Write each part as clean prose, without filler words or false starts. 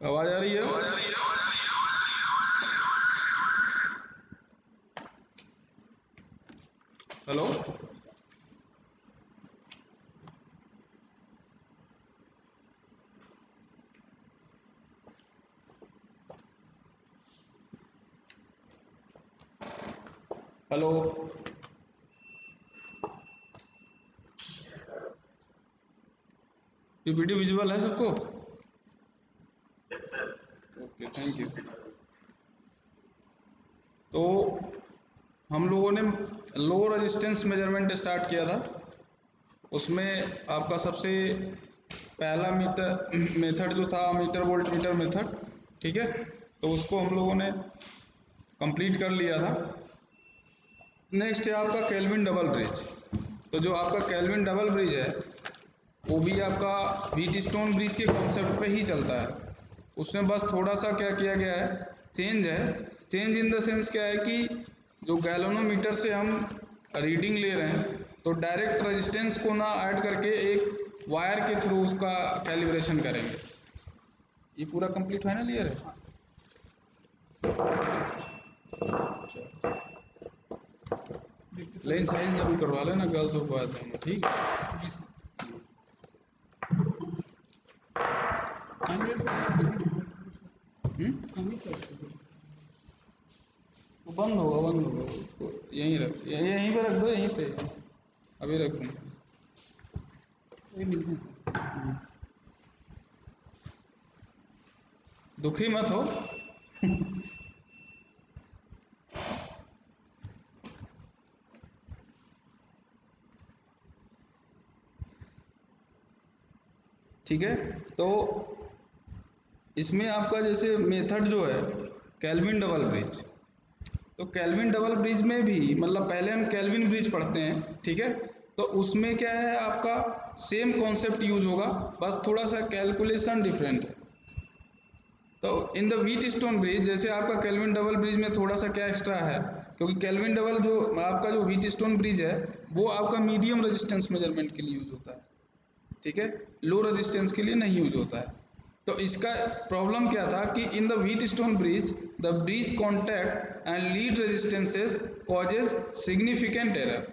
आवाज आ रही है? हेलो, हेलो, ये वीडियो विजुअल है सबको? Okay, thank you. तो हम लोगों ने लो रेजिस्टेंस मेजरमेंट स्टार्ट किया था। उसमें आपका सबसे पहला मेथड जो था मीटर वोल्ट मीटर मेथड, ठीक है, तो उसको हम लोगों ने कंप्लीट कर लिया था। नेक्स्ट है आपका केल्विन डबल ब्रिज। तो जो आपका केल्विन डबल ब्रिज है वो भी आपका व्हीटस्टोन ब्रिज के कॉन्सेप्ट पे ही चलता है। उसमें बस थोड़ा सा क्या किया गया है, चेंज इन द सेंस क्या है कि जो गैल्वेनोमीटर से हम रीडिंग ले रहे हैं तो डायरेक्ट रेजिस्टेंस को ना ऐड करके एक वायर के थ्रू उसका कैलिब्रेशन करेंगे। ये पूरा कंप्लीट फाइनल ईयर है। लेकिन साइज जरूर करवा लेना गर्ल्स और बॉयज दोनों, ठीक है? वो बंद होगा उसको यहीं पे रख दो, यहीं पे अभी रख दूँ। दुखी मत हो। ठीक है, तो इसमें आपका जैसे मेथड जो है केल्विन डबल ब्रिज, तो केल्विन डबल ब्रिज में भी मतलब पहले हम केल्विन ब्रिज पढ़ते हैं, ठीक है, तो उसमें क्या है आपका सेम कॉन्सेप्ट यूज होगा, बस थोड़ा सा कैलकुलेशन डिफरेंट है। तो इन द व्हीटस्टोन ब्रिज जैसे आपका केल्विन डबल ब्रिज में थोड़ा सा क्या एक्स्ट्रा है, क्योंकि केल्विन डबल जो आपका जो व्हीटस्टोन ब्रिज है वो आपका मीडियम रेजिस्टेंस मेजरमेंट के लिए यूज होता है, ठीक है, लो रेजिस्टेंस के लिए नहीं यूज होता है। तो इसका प्रॉब्लम क्या था कि in the Wheatstone bridge the bridge contact and lead resistances causes significant error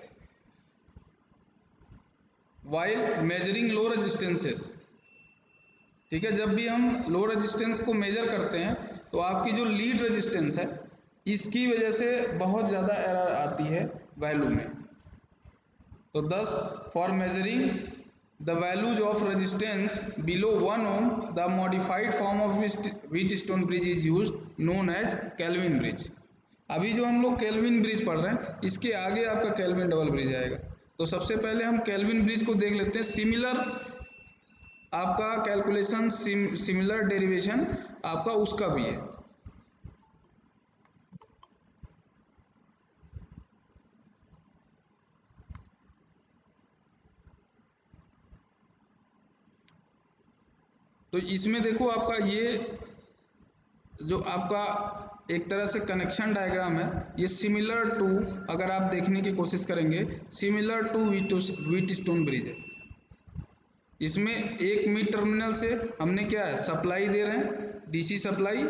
while measuring low resistances. ठीक है, जब भी हम लो रेजिस्टेंस को मेजर करते हैं तो आपकी जो लीड रेजिस्टेंस है इसकी वजह से बहुत ज़्यादा एरर आती है वैल्यू में। तो thus for measuring the values of resistance below 1 ohm the modified form of Wheatstone bridge is use known as Kelvin bridge. अभी जो हम लोग केल्विन ब्रिज पढ़ रहे हैं इसके आगे आपका केल्विन डबल ब्रिज आएगा। तो सबसे पहले हम केल्विन ब्रिज को देख लेते हैं। सिमिलर आपका कैलकुलेशन, सिमिलर डेरिवेशन आपका उसका भी है। तो इसमें देखो आपका ये जो आपका एक तरह से कनेक्शन डायग्राम है, ये सिमिलर टू, अगर आप देखने की कोशिश करेंगे, सिमिलर टू व्हीटस्टोन ब्रिज है। इसमें एक मिड टर्मिनल से हमने क्या है सप्लाई दे रहे हैं, डीसी सप्लाई,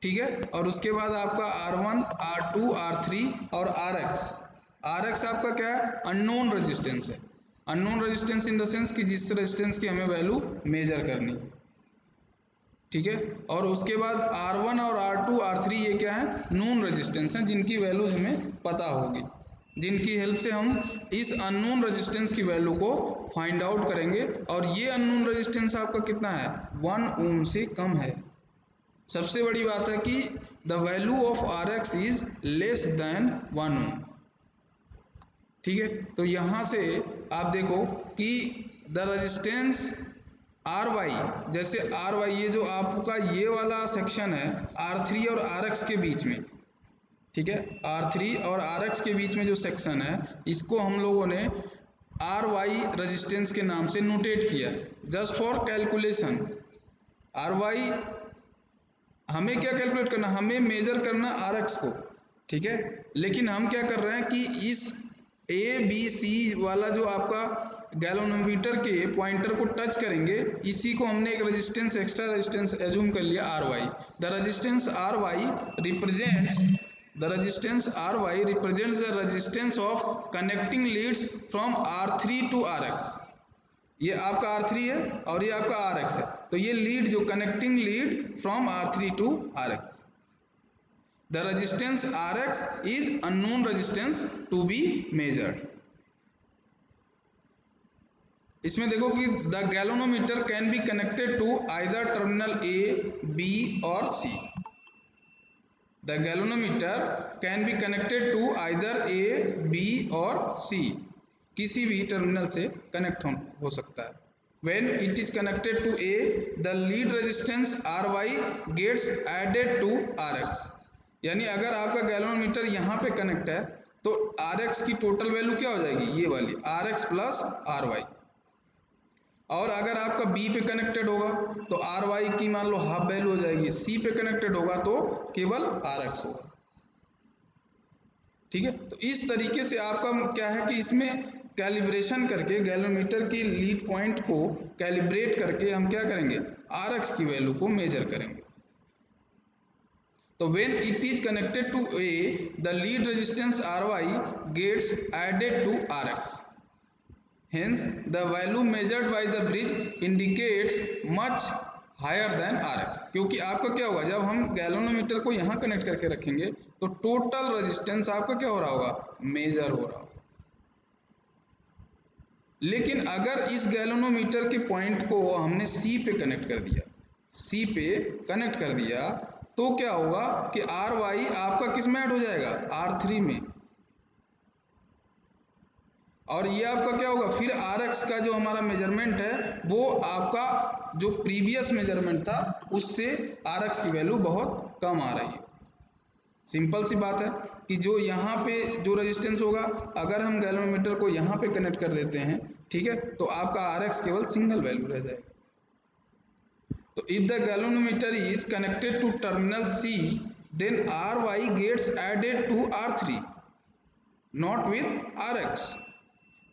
ठीक है, और उसके बाद आपका R1 R2 R3 और RX आपका क्या है अननोन रेजिस्टेंस है। Unknown resistance in the sense कि जिस रेजिस्टेंस की हमें वैल्यू मेजर करनी है, ठीक है, और उसके बाद R1 और R2 R3 ये क्या है नोन रेजिस्टेंस हैं जिनकी वैल्यू हमें पता होगी, जिनकी हेल्प से हम इस अननोन रेजिस्टेंस की वैल्यू को फाइंड आउट करेंगे। और ये अननोन रेजिस्टेंस आपका कितना है 1 ओम से कम है। सबसे बड़ी बात है कि the value of RX is less than 1 ओम, ठीक है। तो यहां से आप देखो कि द रेजिस्टेंस RY, जैसे RY ये जो आपका ये वाला सेक्शन है R3 और RX के बीच में, ठीक है, R3 और RX के बीच में जो सेक्शन है इसको हम लोगों ने RY रेजिस्टेंस के नाम से नोटेट किया जस्ट फॉर कैलकुलेशन। RY हमें क्या कैलकुलेट करना, हमें मेजर करना RX को, ठीक है, लेकिन हम क्या कर रहे हैं कि इस A B C वाला जो आपका गैल्वेनोमीटर के पॉइंटर को टच करेंगे, इसी को हमने एक रेजिस्टेंस, एक्स्ट्रा रेजिस्टेंस एज्यूम कर लिया R Y. The resistance R Y represents the resistance of connecting leads from R3 to RX। ये आपका R3 है और ये आपका RX है, तो ये लीड जो connecting lead from R3 to RX। The resistance RX is unknown resistance to be measured. इसमें देखो कि the galvanometer can be connected to either terminal A, B और C। The galvanometer can be connected to either A, B और C, किसी भी terminal से connect हो सकता है। When it is connected to A, the lead resistance RY gets added to RX। यानी अगर आपका गैल्वेनोमीटर यहाँ पे कनेक्ट है तो RX की टोटल वैल्यू क्या हो जाएगी, ये वाली RX प्लस RY। और अगर आपका B पे कनेक्टेड होगा तो RY की मान लो हाफ वैल्यू हो जाएगी, C पे कनेक्टेड होगा तो केवल RX होगा। ठीक है, तो इस तरीके से आपका क्या है कि इसमें कैलिब्रेशन करके गैल्वेनोमीटर की लीड पॉइंट को कैलिब्रेट करके हम क्या करेंगे, RX की वैल्यू को मेजर करेंगे। तो when it is connected to A, the lead resistance RY gets added to RX। Hence, the value measured by the bridge indicates much higher than RX। क्योंकि आपका क्या होगा, जब हम गैल्वेनोमीटर को यहाँ कनेक्ट करके रखेंगे तो टोटल रेजिस्टेंस आपका क्या हो रहा होगा, मेजर हो रहा होगा। लेकिन अगर इस गैल्वेनोमीटर के पॉइंट को हमने C पे कनेक्ट कर दिया, C पे कनेक्ट कर दिया, तो क्या होगा कि RY आपका किस में ऐड हो जाएगा, R3 में। और ये आपका क्या होगा, फिर RX का जो हमारा मेजरमेंट है वो आपका जो प्रीवियस मेजरमेंट था उससे RX की वैल्यू बहुत कम आ रही है। सिंपल सी बात है कि जो यहाँ पे जो रेजिस्टेंस होगा, अगर हम गैल्वेनोमीटर को यहाँ पे कनेक्ट कर देते हैं, ठीक है, तो आपका RX केवल सिंगल वैल्यू रह जाएगा। तो if the galvanometer is connected to terminal C, then RY gets added to R3 not with RX।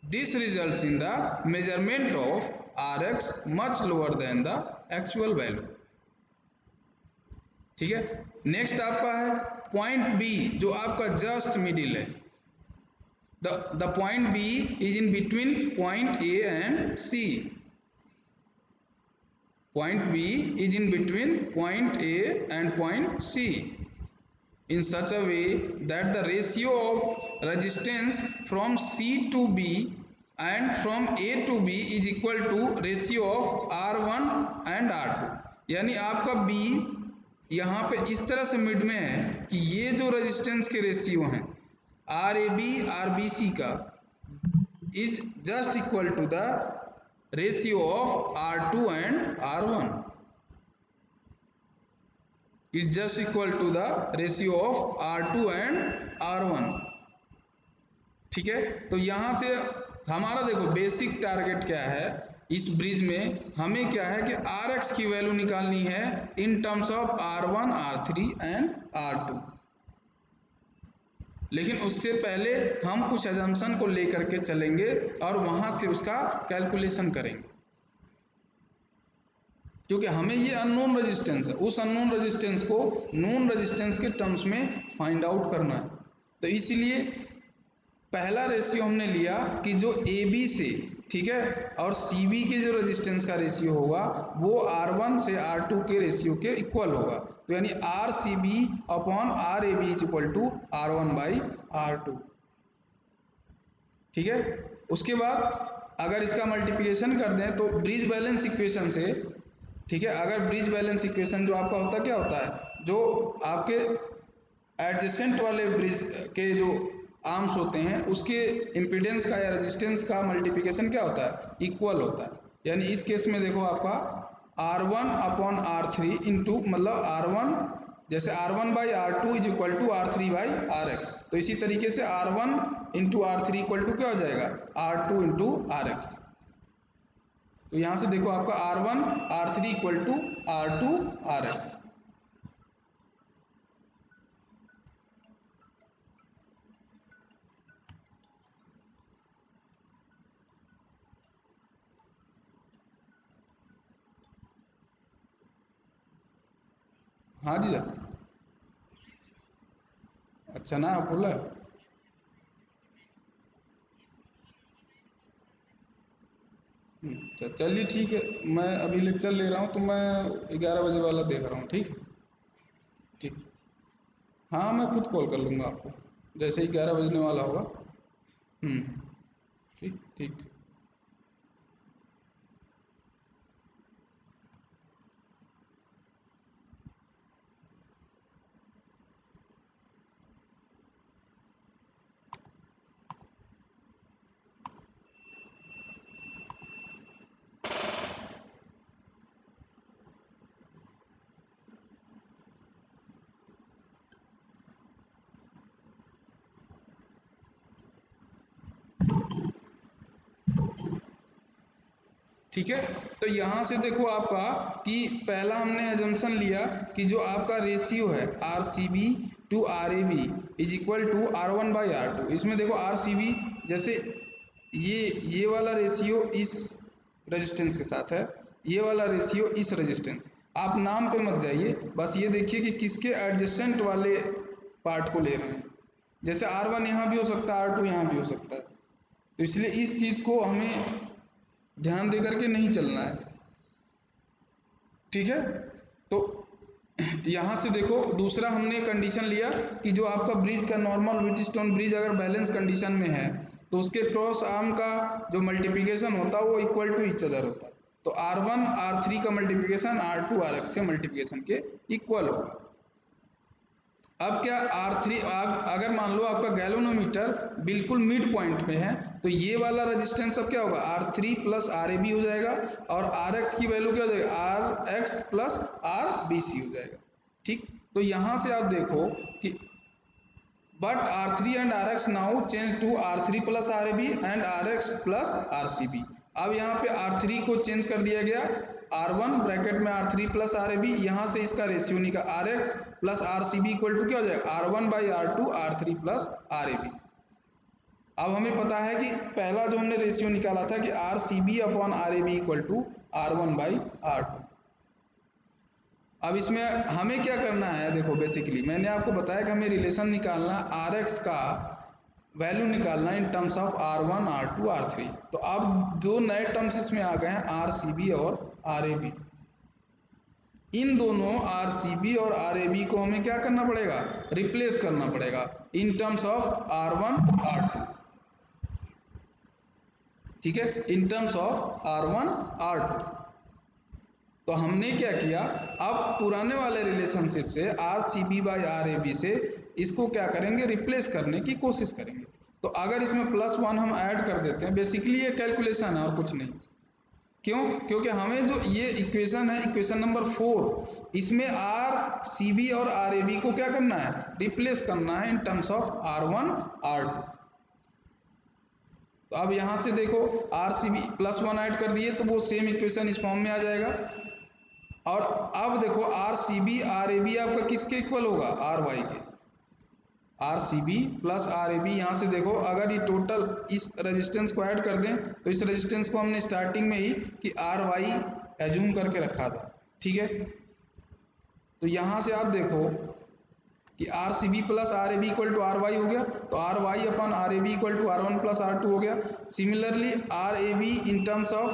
This results in the measurement of RX much lower than the actual value। ठीक है, next आपका है point B, जो आपका just middle है। The point B is in between point A and C। Point B is in between point A and point C in such a way that the ratio of resistance from C to B and from A to B is equal to ratio of R1 and R2। यानी आपका B यहाँ पे इस तरह से mid में है कि ये जो रेजिस्टेंस के रेशियो हैं RAB RBC का is just equal to the ratio of R2 and R1। It just equal to the ratio of R2 and R1। ठीक है, तो यहां से हमारा देखो बेसिक टारगेट क्या है इस ब्रिज में, हमें क्या है कि RX की वैल्यू निकालनी है इन terms of R1 R3 and R2। लेकिन उससे पहले हम कुछ अजम्पशन को लेकर के चलेंगे और वहां से उसका कैलकुलेशन करेंगे, क्योंकि हमें ये अननोन रेजिस्टेंस है, उस अननोन रेजिस्टेंस को नोन रेजिस्टेंस के टर्म्स में फाइंड आउट करना है। तो इसीलिए पहला रेशियो हमने लिया कि जो AB से, ठीक है, और CB के जो रेजिस्टेंस का रेशियो होगा वो R1 से R2 के रेशियो के इक्वल होगा। तो यानी RCB upon RAB is equal to R1 by R2। ठीक है, उसके बाद अगर इसका मल्टीप्लिकेशन कर दें तो ब्रिज बैलेंस इक्वेशन से, ठीक है, अगर ब्रिज बैलेंस इक्वेशन जो आपका होता क्या होता है, जो आपके एडजेसेंट वाले ब्रिज के जो आर्म्स होते हैं उसके इम्पीडेंस का या रेजिस्टेंस का मल्टीप्लिकेशन क्या होता है, इक्वल होता है। यानी इस केस में देखो आपका R1 अपॉन R3 इंटू मतलब R1 जैसे R1 by R2 is equal to R3 by RX। तो इसी तरीके से R1 into R3 equal to क्या हो जाएगा, R2 इंटू RX। तो यहां से देखो आपका R1 R3 equal to R2 RX। हाँ जी। अच्छा ना बोला। चलिए ठीक है, मैं अभी लेक्चर ले रहा हूँ तो मैं 11 बजे वाला देख रहा हूँ, ठीक। ठीक। हाँ मैं खुद कॉल कर लूँगा आपको जैसे ही 11 बजने वाला होगा। हम्म। ठीक ठीक ठीक। ठीक है, तो यहाँ से देखो आपका कि पहला हमने एजम्पशन लिया कि जो आपका रेशियो है R C B to R A B is equal to R one by R two. इसमें देखो आर सी बी जैसे ये वाला रेशियो इस रेजिस्टेंस के साथ है, ये वाला रेशियो इस रेजिस्टेंस। आप नाम पे मत जाइए, बस ये देखिए कि किसके एडजेसेंट वाले पार्ट को ले रहे हैं। जैसे आर वन यहाँ भी हो सकता है, आर टू यहाँ भी हो सकता है, तो इसलिए इस चीज़ को हमें ध्यान दे करके नहीं चलना है, ठीक है। तो यहाँ से देखो दूसरा हमने कंडीशन लिया कि जो आपका ब्रिज का नॉर्मल व्हीटस्टोन ब्रिज अगर बैलेंस कंडीशन में है तो उसके क्रॉस आर्म का जो मल्टीप्लिकेशन होता है वो इक्वल टू ईच अदर होता है। तो R1 R3 का मल्टीप्लिकेशन R2 RX के मल्टीप्लिकेशन के इक्वल होगा। अब क्या R3 अगर मान लो आपका गैल्वेनोमीटर बिल्कुल मिड पॉइंट पे है तो ये वाला रेजिस्टेंस अब क्या होगा R3 प्लस RAB हो जाएगा और RX की वैल्यू क्या हो जाएगा RX प्लस RBC हो जाएगा, ठीक। तो यहां से आप देखो कि but R3 and RX now change to R3 plus RAB and RX plus RCB। अब यहाँ पे R3 को चेंज कर दिया गया R1 ब्रैकेट में R3 प्लस RAB, यहाँ से इसका रेशियो निकाल RX plus RCB equal to क्या हो जाएगा R1 by R2 R3 plus RAB। अब हमें पता है कि पहला जो हमने रेशियो निकाला था कि RCB upon RAB equal to R1 by R2। अब इसमें हमें क्या करना है, देखो बेसिकली मैंने आपको बताया कि हमें रिलेशन निकालना RX का वैल्यू निकालना इन terms of R1 R2 R3। तो अब जो नए टर्म्स इसमें आ गए हैं RCB और RAB, इन दोनों RCB और RAB को हमें क्या करना पड़ेगा, रिप्लेस करना पड़ेगा इन टर्म्स ऑफ R1 R2, ठीक है, इन टर्म्स ऑफ R1 R2। तो हमने क्या किया, अब पुराने वाले रिलेशनशिप से RCB बाई RAB से इसको क्या करेंगे, रिप्लेस करने की कोशिश करेंगे। तो अगर इसमें +1 हम ऐड कर देते हैं, बेसिकली ये कैलकुलेशन है और कुछ नहीं। क्यों? क्योंकि हमें जो ये इक्वेशन है इक्वेशन नंबर 4, इसमें RCB और RAB को क्या करना है, रिप्लेस करना है इन टर्म्स ऑफ R1 R2। तो अब यहां से देखो RCB +1 ऐड कर दिए तो वो सेम इक्वेशन इस फॉर्म में आ जाएगा। और अब देखो RCB RAB आपका किसके इक्वल होगा, RY के। RCB प्लस RAB, यहाँ से देखो अगर ये टोटल इस रेजिस्टेंस को ऐड कर दें तो इस रेजिस्टेंस को हमने स्टार्टिंग में ही कि RY एज्यूम करके रखा था, ठीक है। तो यहाँ से आप देखो कि RCB plus RAB equal to RY हो गया, तो RY upon RAB equal to R1 plus R2 हो गया। Similarly RAB in terms of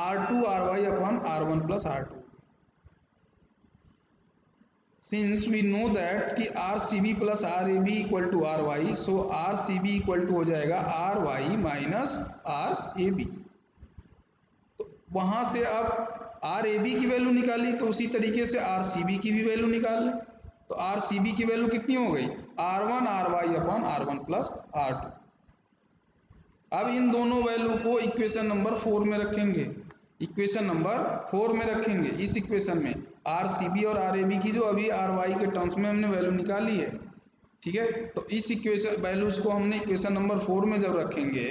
R2 RY upon R1 plus R2। Since we know that कि RCB plus RAB equal to RY, so RCB equal to हो जाएगा RY minus RAB। तो वहां से अब RAB की वैल्यू निकाली तो उसी तरीके से RCB की भी वैल्यू निकाल लें। तो RCB की वैल्यू कितनी हो गई, R1 RY upon R1 plus R2। अब इन दोनों वैल्यू को इक्वेशन नंबर 4 में रखेंगे, इक्वेशन नंबर 4 में रखेंगे। इस इक्वेशन में RCB और RAB की जो अभी RY के टर्म्स में हमने वैल्यू निकाली है, ठीक है। तो इस इक्वेशन वैल्यूज को हमने इक्वेशन नंबर 4 में जब रखेंगे,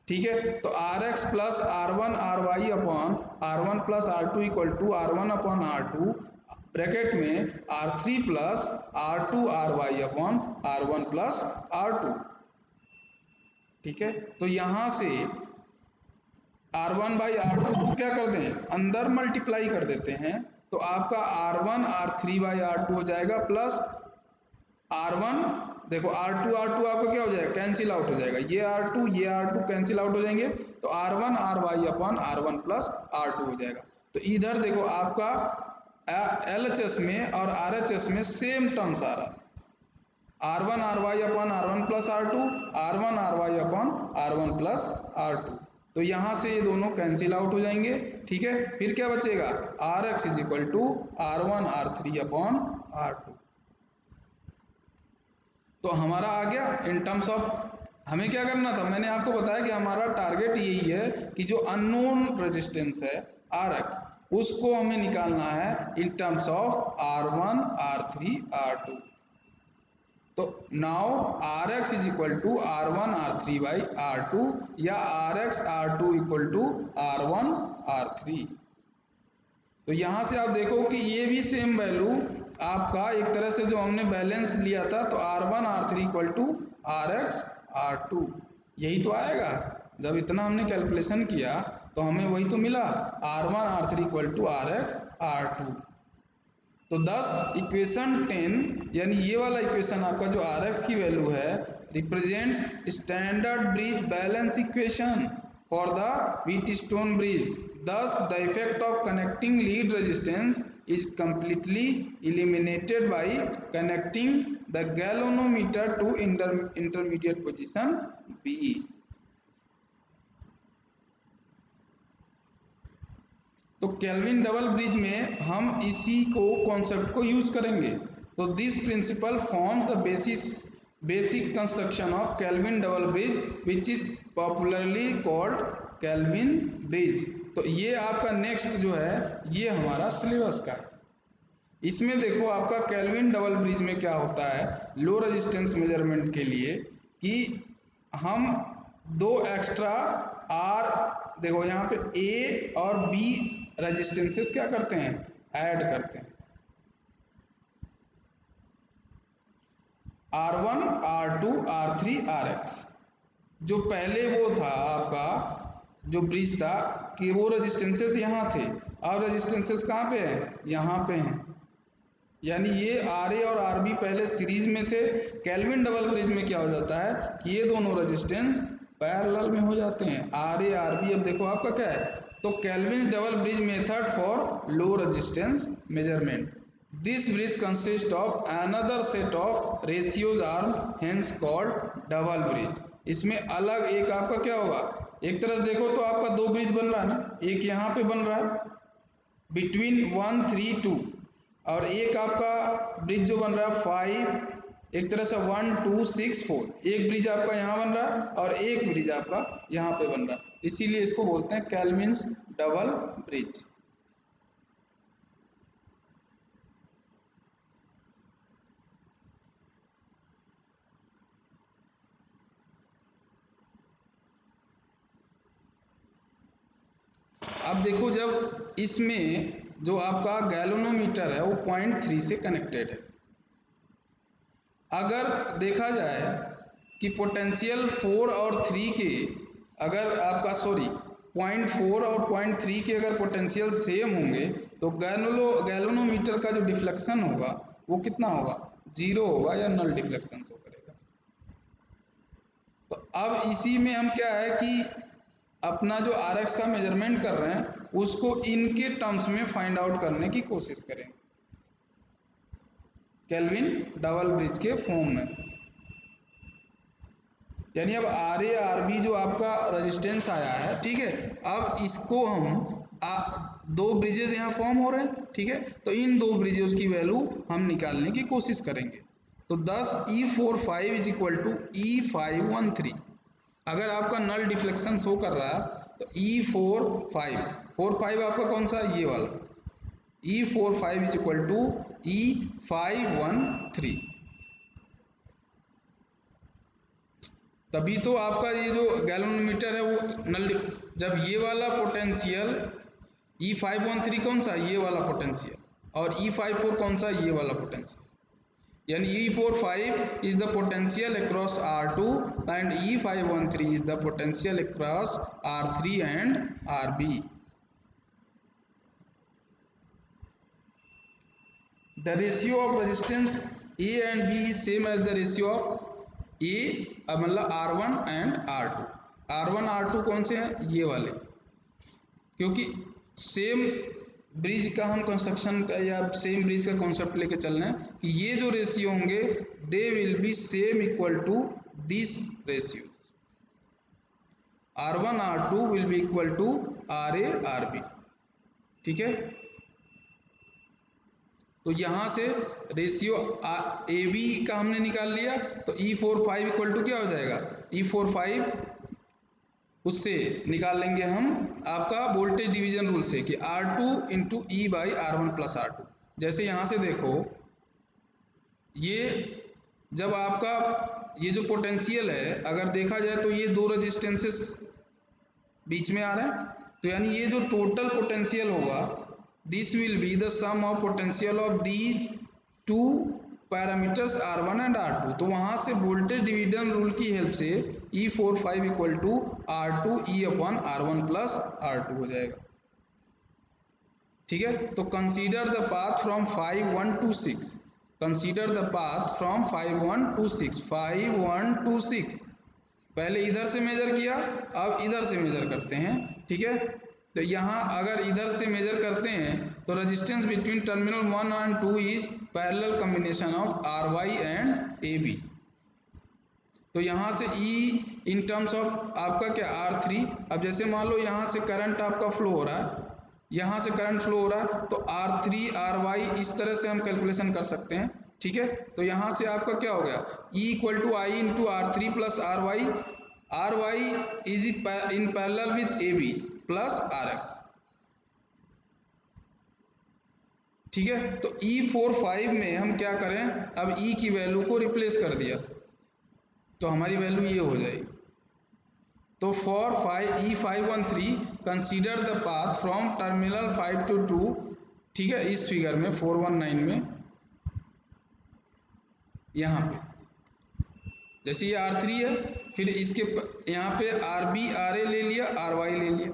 ठीक है, तो RX plus R1 RY upon R1 plus R2 equal to R1 upon R2 bracket में R3 plus R2 RY upon R1 plus R2, ठीक है। तो यहां से R1 बाई R2 को क्या कर दें, अंदर मल्टीप्लाई कर देते हैं तो आपका R1 R3 बाई R2 हो जाएगा प्लस R1, देखो R2 आपका क्या हो जाएगा, कैंसिल आउट हो जाएगा, ये R2 कैंसिल आउट हो जाएंगे, तो R1 R Y upon R1 plus R2 हो जाएगा। तो इधर देखो आपका LHS में और RHS में सेम टर्म्स आ रहा, R1 R Y upon R1 plus R2, R1 R Y upon R1 plus R2। तो यहाँ से ये दोनों कैंसिल आउट हो जाएंगे, ठीक है। फिर क्या बचेगा, RX is equal to R1 R3 upon R2। तो हमारा आ गया इन टर्म्स ऑफ, हमें क्या करना था, मैंने आपको बताया कि हमारा टारगेट यही है कि जो अननोन रेजिस्टेंस है RX, उसको हमें निकालना है इन terms of R1 R3 R2। तो now RX is equal to R1 R3 by R2 या RX R2 equal to R1 R3। तो यहां से आप देखो कि ये भी सेम वैल्यू आपका एक तरह से जो हमने बैलेंस लिया था, तो R1 R3 equal to RX R2 यही तो आएगा। जब इतना हमने कैलकुलेशन किया तो हमें वही तो मिला, R1 R3 equal to RX R2। तो 10 इक्वेशन 10 यानी ये वाला इक्वेशन आपका जो RX की वैल्यू है represents standard bridge balance equation for the Wheatstone bridge. Thus, the effect of connecting lead resistance is completely eliminated by connecting the galvanometer to intermediate position B. तो kelvin double bridge में हम इसी को concept को use करेंगे। तो this principle forms the basic construction of kelvin double bridge which is popularly called kelvin bridge. तो ये आपका नेक्स्ट जो है ये हमारा सिलेबस का है। इसमें देखो आपका केल्विन डबल ब्रिज में क्या होता है, लो रेजिस्टेंस मेजरमेंट के लिए कि हम दो एक्स्ट्रा आर, देखो यहाँ पे ए और बी रेजिस्टेंसेस क्या करते हैं, ऐड करते हैं। R1 R2 R3 RX, जो पहले वो था आपका जो ब्रिज था कि वो रेजिस्टेंसेस यहाँ थे, अब रेजिस्टेंसेस कहाँ पे है, यहाँ पे हैं। यानी ये RA और RB पहले सीरीज में थे। केल्विन डबल ब्रिज में क्या हो जाता है कि ये दोनों रेजिस्टेंस पैरेलल में हो जाते हैं, RA RB। अब देखो आपका क्या है, तो kelvin double bridge method for low resistance measurement. This bridge consist of another set of ratios arm hence called double bridge. इसमें अलग एक आपका क्या होगा, एक तरह से देखो तो आपका दो ब्रिज बन रहा है ना, एक यहाँ पे बन रहा है बिटवीन 1 3 2 और एक आपका ब्रिज जो बन रहा है 5, एक तरह से 1 2 6 4, एक ब्रिज आपका यहाँ बन रहा है और एक ब्रिज आपका यहाँ पे बन रहा है, इसीलिए इसको बोलते हैं केल्विन्स डबल ब्रिज। अब देखो जब इसमें जो आपका गैल्वेनोमीटर है वो 0.3 से कनेक्टेड है, अगर देखा जाए कि पोटेंशियल 4 और 3 के अगर आपका 0.4 और 0.3 के अगर पोटेंशियल सेम होंगे तो गैल्वेनोमीटर का जो डिफ्लेक्शन होगा वो कितना होगा, 0 होगा या नल डिफ्लेक्शन शो करेगा। तो अब इसी में हम क्या है कि अपना जो RX का मेजरमेंट कर रहे हैं उसको इनके टर्म्स में फाइंड आउट करने की कोशिश करें केल्विन डबल ब्रिज के फॉर्म में। यानी अब RA RB जो आपका रेजिस्टेंस आया है, ठीक है, अब इसको हम दो ब्रिजेस यहाँ फॉर्म हो रहे हैं, ठीक है, तो इन दो ब्रिजेस की वैल्यू हम निकालने की कोशिश करेंगे। तो 10 E45 is equal to E513। अगर आपका नल डिफ्लेक्शन शो कर रहा है तो E45 आपका कौन सा, ये वाला E45 is equal to E513। तभी तो आपका ये जो गैल्वेनोमीटर है वो नल, जब ये वाला पोटेंशियल E513 कौन सा, ये वाला पोटेंशियल, और E54 कौन सा, ये वाला पोटेंशियल, यानी E45 is the potential across R2 and E513 is the potential across R3 and RB। The ratio of resistance A and B is same as the ratio of A, मतलब R1 and R2। R1 R2 कौन से हैं? ये वाले, क्योंकि same bridge का हम construction का या सेम ब्रिज का कॉन्सेप्ट लेके चल रहे हैं कि ये जो रेशियो होंगे they will be same equal to this ratio, R1 R2 will be equal to RA RB। ठीक है, तो यहां से रेशियो AB का हमने निकाल लिया, तो E45 इक्वल टू क्या हो जाएगा? E45 उससे निकाल लेंगे हम आपका वोल्टेज डिवीजन रूल से कि R2 into E by R1 plus R2। जैसे यहां से देखो, ये जब आपका ये जो पोटेंशियल है अगर देखा जाए तो ये दो रेजिस्टेंसेस बीच में आ रहे हैं, तो यानी ये जो टोटल पोटेंशियल होगा this will be the sum of potential of these two parameters R1 and R2। तो वहां से वोल्टेज डिवीजन रूल की हेल्प से E45 equal to R2 E upon R1 plus R2 हो जाएगा। ठीक है, तो consider the path from 5 1 to 6, consider the path from 5 1 to 6, 5 1 to 6, पहले इधर से मेजर किया, अब इधर से मेजर करते हैं। ठीक है, तो यहाँ अगर इधर से मेजर करते हैं तो resistance between terminal 1 and 2 is parallel combination of RY and AB। तो यहाँ से E इन टर्म्स ऑफ आपका क्या R3, अब जैसे मान लो यहाँ से करंट आपका फ्लो हो रहा है, यहाँ से करंट फ्लो हो रहा है, तो R3 RY इस तरह से हम कैलकुलेशन कर सकते हैं। ठीक है, तो यहाँ से आपका क्या हो गया E equal to I into R3 plus RY is in parallel with AB plus RX। ठीक है, तो E45 में हम क्या करें, अब E की वैल्यू को रिप्लेस कर दिया तो हमारी वैल्यू ये हो जाएगी। तो for E513 consider the path from terminal 5 to 2। ठीक है, इस फिगर में 419 में यहाँ पे जैसे ये R3 है, फिर इसके यहाँ पे RB RA ले लिया, RY ले लिया,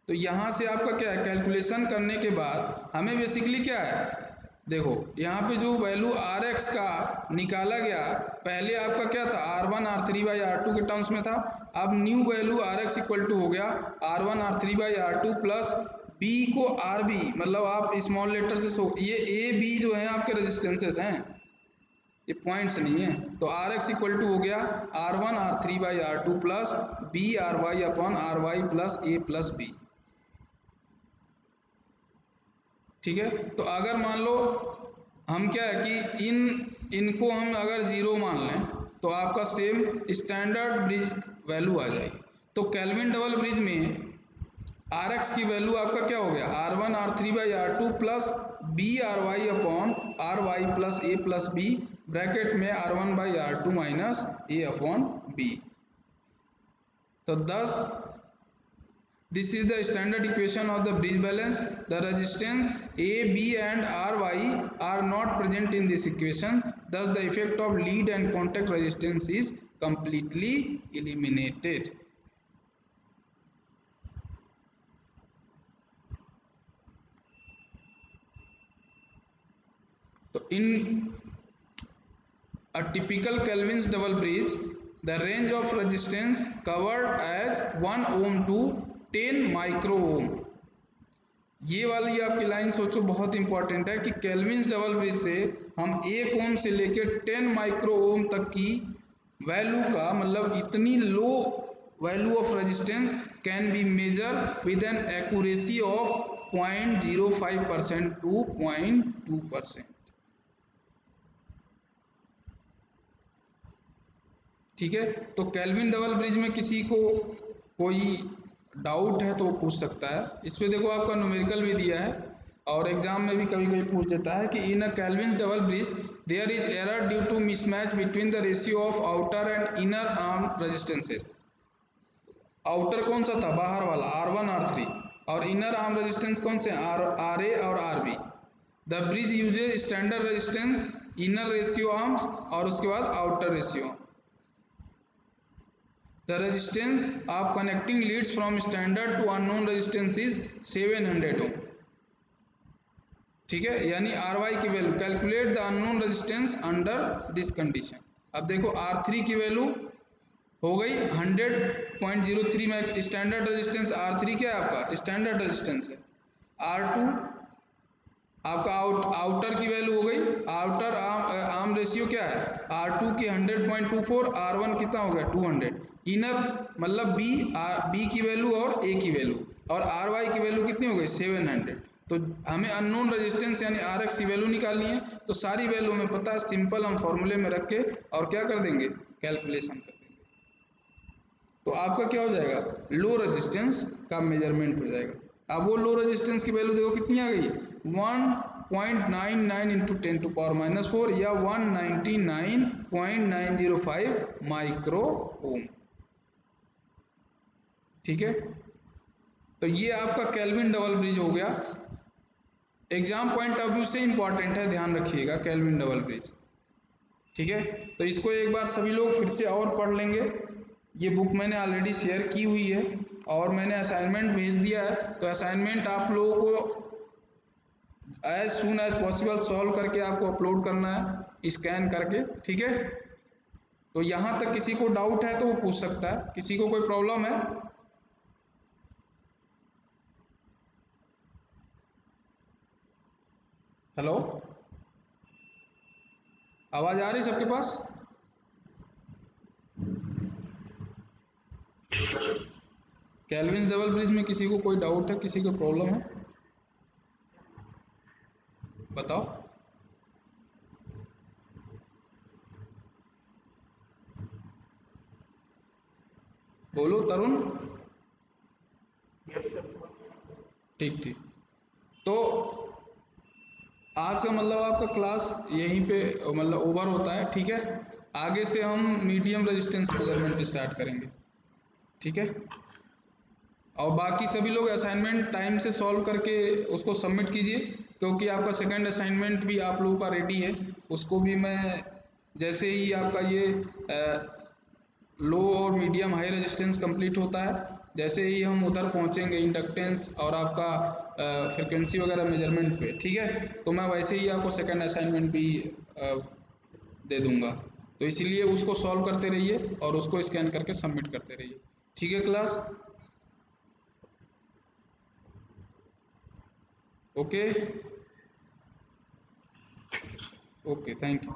तो यहाँ से आपका क्या है कैलकुलेशन करने के बाद हमें बेसिकली क्या है, देखो यहाँ पे जो वैल्यू RX का निकाला गया, पहले आपका क्या था R1 R3 बाई R2 के टर्म्स में था, अब new value RX equal to हो गया R1 R3 by R2 plus B को RB, मतलब आप स्मॉल लेटर से ये A B जो है आपके रेजिस्टेंसेस हैं, ये पॉइंट्स नहीं है, तो RX इक्वल टू हो गया R1 R3 by R2 plus B RY upon RY plus A plus B। ठीक है, तो अगर मान लो हम क्या है कि इनको हम अगर जीरो मान लें तो आपका सेम स्टैंडर्ड ब्रिज वैल्यू आ जाएगी। तो केल्विन डबल ब्रिज में RX की वैल्यू आपका क्या हो गया R1 R3 by R2 plus B RY upon RY plus A plus B bracket में R1 by R2 minus A upon B। तो thus this is the standard equation of the bridge balance. The resistance A, B and RY are not present in this equation. Thus the effect of lead and contact resistance is completely eliminated. So in a typical Kelvin's double bridge, the range of resistance covered as 1 ohm to 10 micro ohm. ये वाली आपकी line सोचो बहुत important है कि Kelvin's double bridge से हम 1 ओम से लेकर 10 माइक्रो ओम तक की वैल्यू का, मतलब इतनी low value of resistance can be measure with an accuracy of 0.05% to 0.2%। ठीक है, तो केल्विन डबल ब्रिज में किसी को कोई डाउट है तो वो पूछ सकता है। इस पे देखो आपका न्यूमेरिकल भी दिया है और एग्जाम में भी कभी कभी पूछ देता है कि in a Kelvin double bridge there is error due to mismatch between the ratio of outer and inner arm resistances. Outer कौन सा था, बाहर वाला R1 R3, और इनर आर्म रेजिस्टेंस कौन से RA और RB। The bridge uses standard resistance, inner ratio arms और उसके बाद outer ratio. The resistance of connecting leads from standard to unknown resistance is 700 ohm. ठीक है, यानी आर वाई की value, calculate the unknown resistance under this condition. अब देखो R3 की वैल्यू हो गई 100.03 में, स्टैंडर्ड रेजिस्टेंस R3 क्या है आपका, स्टैंडर्ड रेजिस्टेंस है। R2 आपका आउटर की वैल्यू हो गई, आउटर आर्म रेशियो क्या है, R2 की 100.24, R1 कितना हो गया 200, इनर मतलब बी की वैल्यू और ए की वैल्यू, और आर वाई की वैल्यू कितनी हो गई 700। तो हमें अननोन रेजिस्टेंस यानी आर एक्स की वैल्यू निकालनी है, तो सारी वैल्यू हमें पता है, सिंपल हम फॉर्मूले में रख के और क्या कर देंगे, कैलकुलेशन कर देंगे, तो आपका क्या हो जाएगा, लो रेजिस्टेंस का मेजरमेंट हो जाएगा। अब वो लो रेजिस्टेंस की वैल्यू देखो कितनी आ गई, 1.99 इंटू 10⁻⁻4 या 199.905 माइक्रो ओम। ठीक है, तो ये आपका केल्विन डबल ब्रिज हो गया। एग्जाम पॉइंट ऑफ व्यू से इंपॉर्टेंट है, ध्यान रखिएगा केल्विन डबल ब्रिज। ठीक है, तो इसको एक बार सभी लोग फिर से और पढ़ लेंगे। ये बुक मैंने ऑलरेडी शेयर की हुई है और मैंने असाइनमेंट भेज दिया है, तो असाइनमेंट आप लोगों को as soon as possible solve करके आपको अपलोड करना है स्कैन करके। ठीक है, तो यहाँ तक किसी को डाउट है तो वो पूछ सकता है, किसी को कोई प्रॉब्लम है? हेलो, आवाज आ रही सबके पास? केल्विन डबल ब्रिज में किसी को कोई डाउट है, किसी को प्रॉब्लम है, बताओ। बोलो तरुण। ठीक ठीक, तो आज का मतलब आपका क्लास यहीं पे मतलब ओवर होता है। ठीक है, आगे से हम मीडियम रेजिस्टेंस मेजरमेंट स्टार्ट करेंगे। ठीक है, और बाकी सभी लोग असाइनमेंट टाइम से सॉल्व करके उसको सबमिट कीजिए, क्योंकि आपका सेकंड असाइनमेंट भी आप लोगों का रेडी है। उसको भी मैं जैसे ही आपका ये लो और मीडियम हाई रेजिस्टेंस कंप्लीट होता है, जैसे ही हम उधर पहुंचेंगे इंडक्टेंस और आपका फ्रिक्वेंसी वगैरह मेजरमेंट पे, ठीक है, तो मैं वैसे ही आपको सेकंड असाइनमेंट भी दे दूंगा। तो इसीलिए उसको सॉल्व करते रहिए और उसको स्कैन करके सबमिट करते रहिए। ठीक है class, okay okay, thank you.